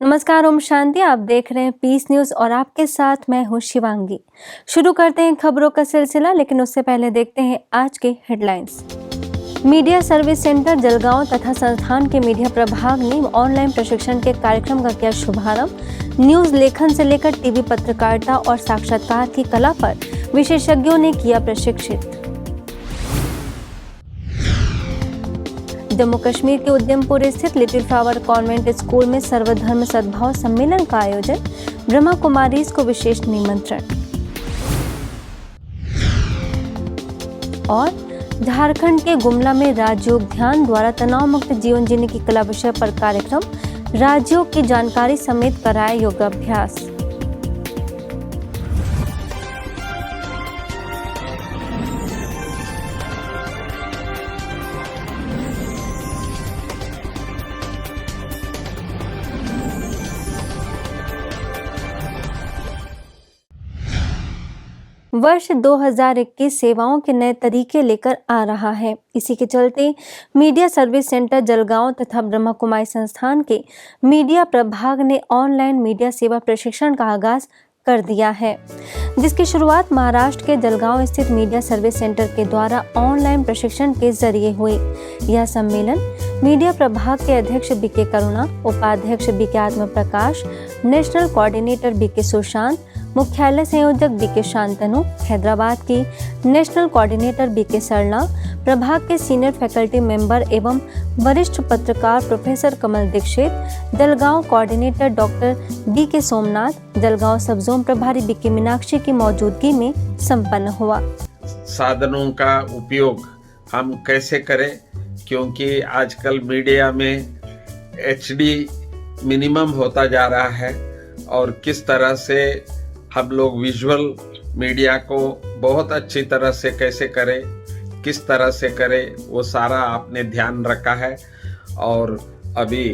नमस्कार, ओम शांति। आप देख रहे हैं पीस न्यूज और आपके साथ मैं हूं शिवांगी। शुरू करते हैं खबरों का सिलसिला, लेकिन उससे पहले देखते हैं आज के headlines. Media service centre Jalgaon तथा संस्थान के मीडिया प्रभाग ने ऑनलाइन प्रशिक्षण के कार्यक्रम का किया शुभारंभ। न्यूज लेखन से लेकर टीवी पत्रकारिता और साक्षात्कार की कला पर विशेषज्ञों ने किया प्रशिक्षित। जम्मू कश्मीर के उद्यमपुर स्थित लिटिल फ्लावर कॉन्वेंट स्कूल में सर्वधर्म सद्भाव सम्मेलन का आयोजन, ब्रह्मा कुमारीज को विशेष निमंत्रण। और झारखंड के गुमला में राजयोग ध्यान द्वारा तनाव मुक्त जीवन जीने की कला विषय पर कार्यक्रम, राजयोग की जानकारी समेत कराया योगाभ्यास। वर्ष 2021 सेवाओं के नए तरीके लेकर आ रहा है। इसी के चलते मीडिया सर्विस सेंटर जलगांव तथा ब्रह्मा कुमारी संस्थान के मीडिया प्रभाग ने ऑनलाइन मीडिया सेवा प्रशिक्षण का आगाज कर दिया है, जिसकी शुरुआत महाराष्ट्र के जलगांव स्थित मीडिया सर्विस सेंटर के द्वारा ऑनलाइन प्रशिक्षण के जरिए हुई। यह सम्मेलन मीडिया प्रभाग के अध्यक्ष बीके करुणा, उपाध्यक्ष बीके आत्म प्रकाश, नेशनल कोऑर्डिनेटर बीके सुशांत, मुख्यालय संयोजक बीके शांतनु, हैदराबाद की नेशनल कोऑर्डिनेटर बीके सरला, प्रभाग के सीनियर फैकल्टी मेंबर एवं वरिष्ठ पत्रकार professor Kamal Dikshit, Jalgaon coordinator doctor BK Somnath, Jalgaon sub zone प्रभारी बीके मीनाक्षी की मौजूदगी में संपन्न हुआ। साधनों का उपयोग हम कैसे करें, क्योंकि आजकल मीडिया में HD मिनिमम होता जा रहा है और किस तरह से हम लोग विजुअल मीडिया को बहुत अच्छी तरह से कैसे करें, किस तरह से करें, वो सारा आपने ध्यान रखा है और अभी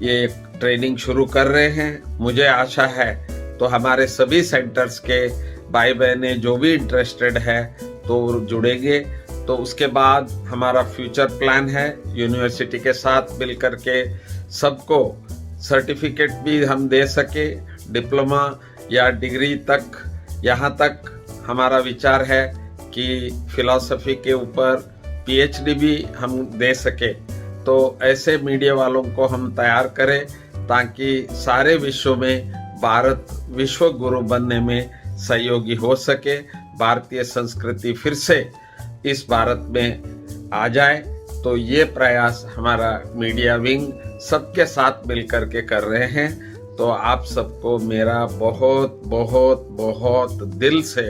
ये ट्रेनिंग शुरू कर रहे हैं। मुझे आशा है तो हमारे सभी सेंटर्स के भाई बहनें जो भी इंटरेस्टेड है तो जुड़ेंगे। तो उसके बाद हमारा फ्यूचर प्लान है यूनिवर्सिटी के साथ मिलकर के सबको सर्टिफिकेट भी हम दे सके, डिप्लोमा या डिग्री तक। यहाँ तक हमारा विचार है कि फिलॉसफी के ऊपर PhD भी हम दे सके। तो ऐसे मीडिया वालों को हम तैयार करें ताकि सारे विश्व में भारत विश्व गुरु बनने में सहयोगी हो सके, भारतीय संस्कृति फिर से इस भारत में आ जाए। तो ये प्रयास हमारा मीडिया विंग सबके साथ मिलकर के कर रहे हैं। तो आप सबको मेरा बहुत बहुत बहुत दिल से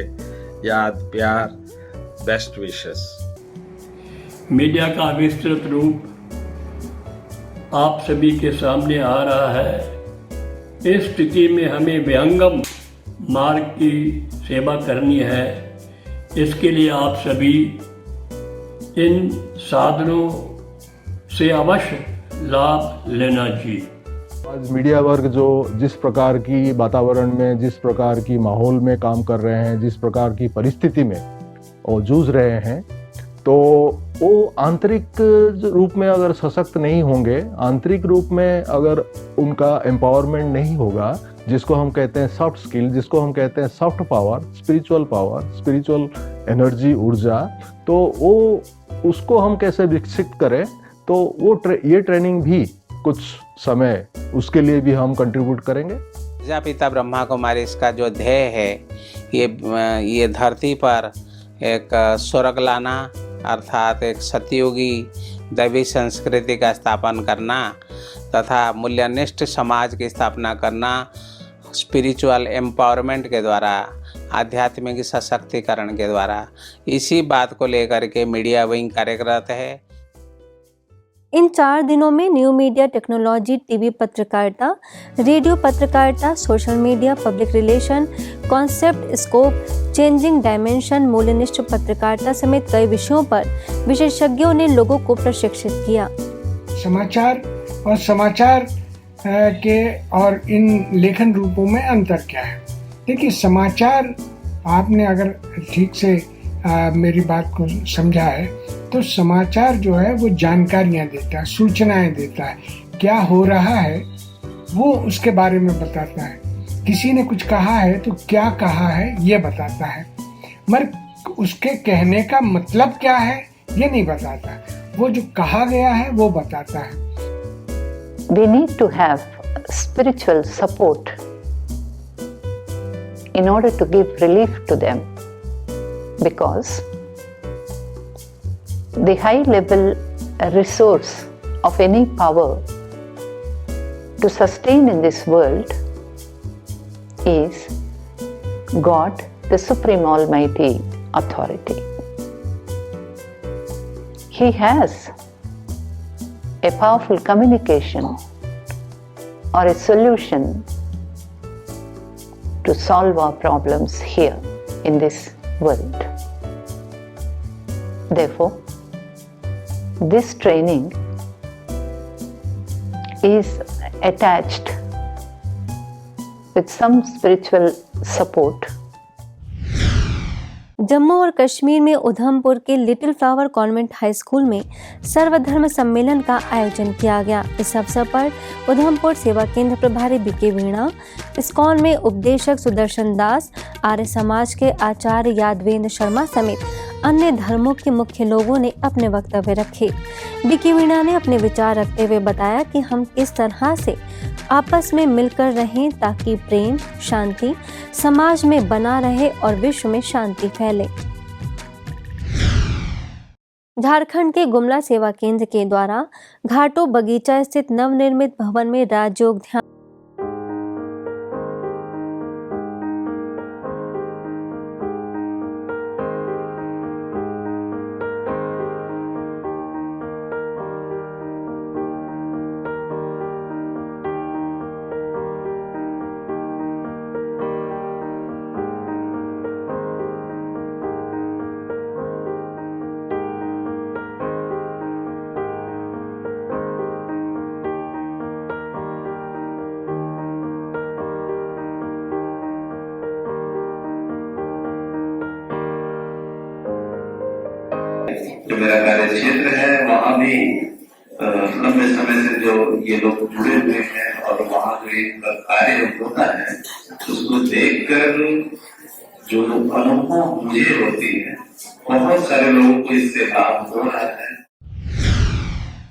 याद, प्यार, बेस्ट विशेस। मीडिया का विस्तृत रूप आप सभी के सामने आ रहा है। इस स्थिति में हमें विहंगम मार्ग की सेवा करनी है। इसके लिए आप सभी इन साधनों से अवश्य लाभ लेना चाहिए। आज मीडिया वर्ग जो जिस प्रकार की वातावरण में, जिस प्रकार की माहौल में काम कर रहे हैं, जिस प्रकार की परिस्थिति में वो जूझ रहे हैं, तो वो आंतरिक रूप में अगर सशक्त नहीं होंगे, आंतरिक रूप में अगर उनका एम्पावरमेंट नहीं होगा, जिसको हम कहते हैं सॉफ्ट स्किल, जिसको हम कहते हैं सॉफ्ट पावर, स्पिरिचुअल एनर्जी, ऊर्जा, तो वो उसको हम कैसे विकसित करें, तो वो ये ट्रेनिंग भी कुछ समय उसके लिए भी हम कंट्रीब्यूट करेंगे। प्रजापिता ब्रह्मा कुमारी इसका जो ध्येय है, ये धरती पर एक स्वर्ग लाना, अर्थात एक सतयुगी दैवी संस्कृति का स्थापन करना तथा मूल्यनिष्ठ समाज की स्थापना करना, स्पिरिचुअल एम्पावरमेंट के द्वारा, आध्यात्मिक सशक्तिकरण के द्वारा। इसी बात को लेकर के मीडिया विंग कार्यरत है। इन 4 दिनों में न्यू मीडिया टेक्नोलॉजी, टीवी पत्रकारिता, रेडियो पत्रकारिता, social media, public relation, concept, scope, changing dimension, मूल्यनिष्ठ पत्रकारिता समेत कई विषयों पर विशेषज्ञों ने लोगों को प्रशिक्षित किया। समाचार और समाचार के और इन लेखन रूपों में अंतर क्या है? देखिए, समाचार आपने अगर ठीक से मेरी बात को समझा है तो समाचार जो है वो जानकारियां देता है, सूचनाएं देता है, क्या हो रहा है वो उसके बारे में बताता है। किसी ने कुछ कहा है तो क्या कहा है ये बताता है, मगर उसके कहने का मतलब क्या है ये नहीं बताता। वो जो कहा गया है वो बताता है। We need to have spiritual support in order to give relief to them, because the high level resource of any power to sustain in this world is God, the Supreme Almighty Authority. He has a powerful communication or a solution to solve our problems here in this world. Therefore, this training is attached with some spiritual support. Jammu और कश्मीर में उधमपुर के little flower convent high school में सर्वधर्म सम्मेलन का आयोजन किया गया। इस अवसर पर उधमपुर सेवा केंद्र प्रभारी बीके वीणा, इस्कॉन में उपदेशक सुदर्शन दास, आर्य समाज के आचार्य यादवेंद्र शर्मा समेत अन्य धर्मों के मुख्य लोगों ने अपने वक्तव्य रखे। बीके वीणा ने अपने विचार रखते हुए बताया कि हम किस तरह से आपस में मिलकर रहें ताकि प्रेम, शांति समाज में बना रहे और विश्व में शांति फैले। झारखंड के गुमला सेवा केंद्र के द्वारा घाटो बगीचा स्थित नवनिर्मित भवन में राजयोग ध्यान जो मेरा कार्य क्षेत्र है वहाँ भी लंबे समय से जो ये लोग जुड़े हुए हैं और वहाँ जो एक कार्य होता है उसको देखकर जो अनुभव मुझे होती है, बहुत सारे लोगों को इससे लाभ हो रहा है।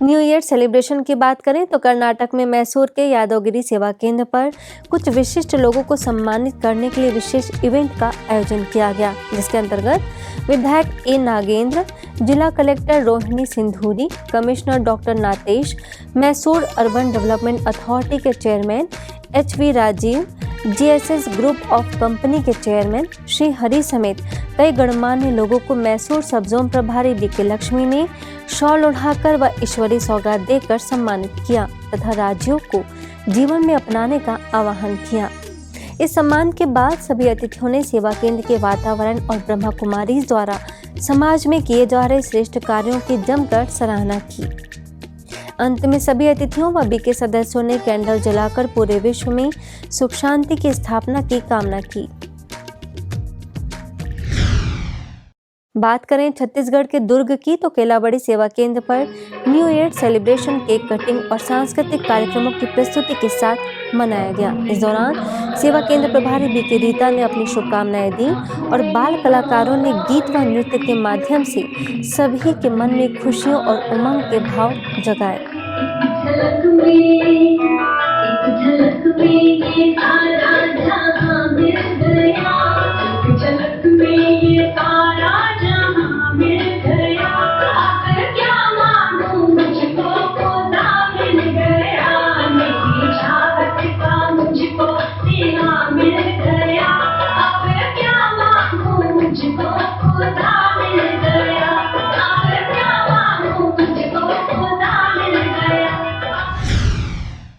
न्यू ईयर सेलिब्रेशन की बात करें तो कर्नाटक में मैसूर के यादवगिरी सेवा केंद्र पर कुछ विशिष्ट लोगों को सम्मानित करने के लिए विशेष इवेंट का आयोजन किया गया, जिसके अंतर्गत विधायक ए नागेंद्र, जिला collector Rohini Sindhuri, commissioner doctor Natesh, Mysore urban development authority के chairman HV Rajeev, GSS group of company के चेयरमैन श्री हरि समेत कई गणमान्य लोगों को मैसूर सब जोन प्रभारी बीके लक्ष्मी ने शॉल ओढ़ाकर व ईश्वरीय सौगात देकर सम्मानित किया तथा राज्यों को जीवन में अपनाने का आह्वान किया। इस सम्मान के बाद सभी अतिथियों ने सेवा केंद्र के वातावरण और ब्रह्मा कुमारी द्वारा समाज में किए जा रहे श्रेष्ठ कार्यों की जमकर सराहना की। अंत में सभी अतिथियों व बीके सदस्यों ने कैंडल जलाकर पूरे विश्व में सुख शांति की स्थापना की कामना की। बात करें छत्तीसगढ़ के दुर्ग की तो केलाबड़ी सेवा केंद्र पर new year celebration, cake cutting और सांस्कृतिक कार्यक्रमों की प्रस्तुति के साथ मनाया गया। इस दौरान सेवा केंद्र प्रभारी बीके रीता ने अपनी शुभकामनाएं दी और बाल कलाकारों ने गीत व नृत्य के माध्यम से सभी के मन में खुशियों और उमंग के भाव जगाए।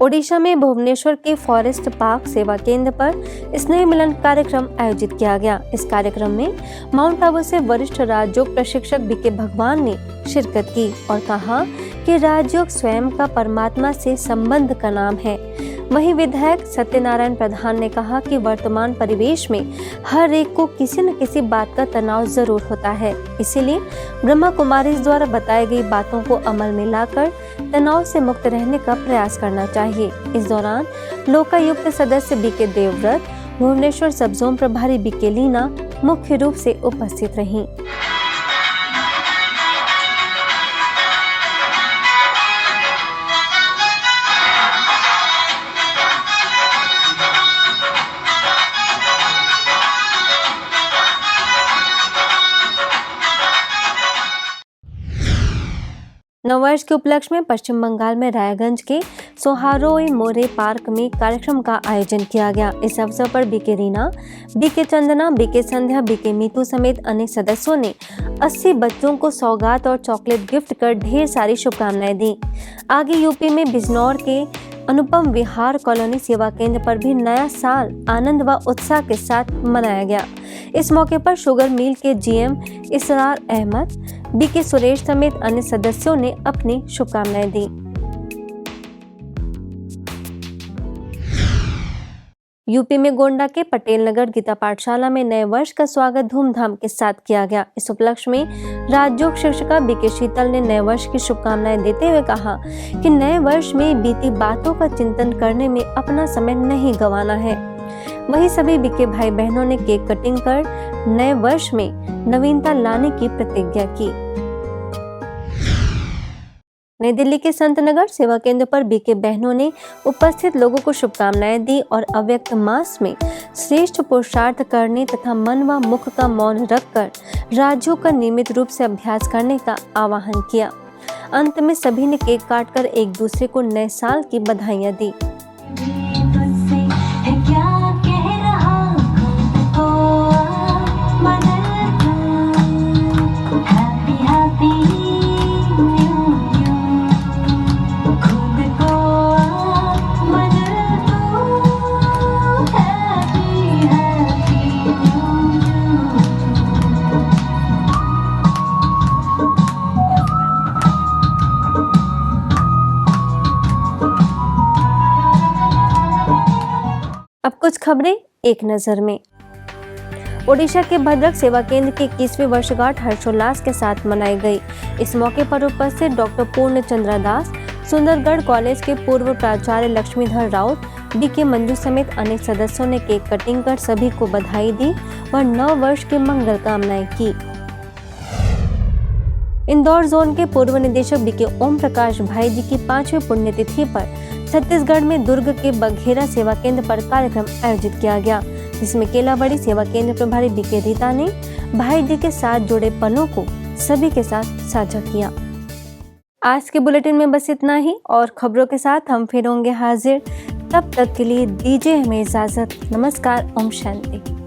ओडिशा में भुवनेश्वर के फॉरेस्ट पार्क सेवा केंद्र पर स्नेह मिलन कार्यक्रम आयोजित किया गया। इस कार्यक्रम में माउंट आबू से वरिष्ठ राजयोग प्रशिक्षक बीके भगवान ने शिरकत की और कहा कि राजयोग स्वयं का परमात्मा से संबंध का नाम है। वहीं विधायक सत्यनारायण प्रधान ने कहा कि वर्तमान परिवेश में हर एक को किसी न किसी बात का तनाव जरूर होता है, इसीलिए ब्रह्मा कुमारी द्वारा बताई गई बातों को अमल में लाकर तनाव से मुक्त रहने का प्रयास करना चाहिए। इस दौरान लोकायुक्त सदस्य बीके देवव्रत, भुवनेश्वर सब जोन प्रभारी बीके लीना मुख्य रूप से उपस्थित रहीं। नववर्ष के उपलक्ष्य में पश्चिम बंगाल में रायगंज के सोहारोई मोरे पार्क में कार्यक्रम का आयोजन किया गया। इस अवसर पर BK Reena, BK Chandana, BK Sandhya, BK Meetu समेत अनेक सदस्यों ने 80 बच्चों को सौगात और चॉकलेट गिफ्ट कर ढेर सारी शुभकामनाएं दी। आगे यूपी में बिजनौर के अनुपम विहार कॉलोनी सेवा केंद्र पर भी नया साल आनंद व उत्साह के साथ मनाया गया। इस मौके पर शुगर मिल के जीएम इसरार अहमद, बीके सुरेश समेत अन्य सदस्यों ने अपनी शुभकामनाएं दी। यूपी में गोंडा के पटेल नगर गीता पाठशाला में नए वर्ष का स्वागत धूमधाम के साथ किया गया। इस उपलक्ष्य में राजयोग शिक्षिका बीके शीतल ने नए वर्ष की शुभकामनाएं देते हुए कहा कि नए वर्ष में बीती बातों का चिंतन करने में अपना समय नहीं गंवाना है। वहीं सभी बीके भाई बहनों ने केक कटिंग कर नए वर्ष में नवीनता लाने की प्रतिज्ञा की। नई दिल्ली के संत नगर सेवा केंद्र पर बीके बहनों ने उपस्थित लोगों को शुभकामनाएं दी और अव्यक्त मास में श्रेष्ठ पुरुषार्थ करने तथा मन व मुख का मौन रखकर राजयोग का नियमित रूप से अभ्यास करने का आह्वान किया। अंत में सभी ने केक काटकर एक दूसरे को नए साल की बधाइयां दी। अब कुछ खबरें एक नजर में। ओडिशा के भद्रक सेवा केंद्र की 21वीं वर्षगांठ हर्षोल्लास के साथ मनाई गई। इस मौके पर उपस्थित डॉक्टर पूर्ण चंद्रा दास, सुंदरगढ़ कॉलेज के पूर्व प्राचार्य लक्ष्मीधर राउत, बीके मंजू समेत अनेक सदस्यों ने केक कटिंग कर सभी को बधाई दी और नव वर्ष की मंगल कामनाएं की। इंदौर जोन के पूर्व निदेशक बीके ओम प्रकाश भाई जी की 5वीं पुण्यतिथि पर छत्तीसगढ़ में दुर्ग के बघेरा सेवा केंद्र पर कार्यक्रम आयोजित किया गया, जिसमें केलाबड़ी सेवा केंद्र प्रभारी बीके रीता ने भाई जी के साथ जुड़े पलों को सभी के साथ साझा किया। आज के बुलेटिन में बस इतना ही और खबरों के साथ हम फिर होंगे हाजिर। तब तक के लिए दीजिए हमें इजाजत। नमस्कार। ओम शांति।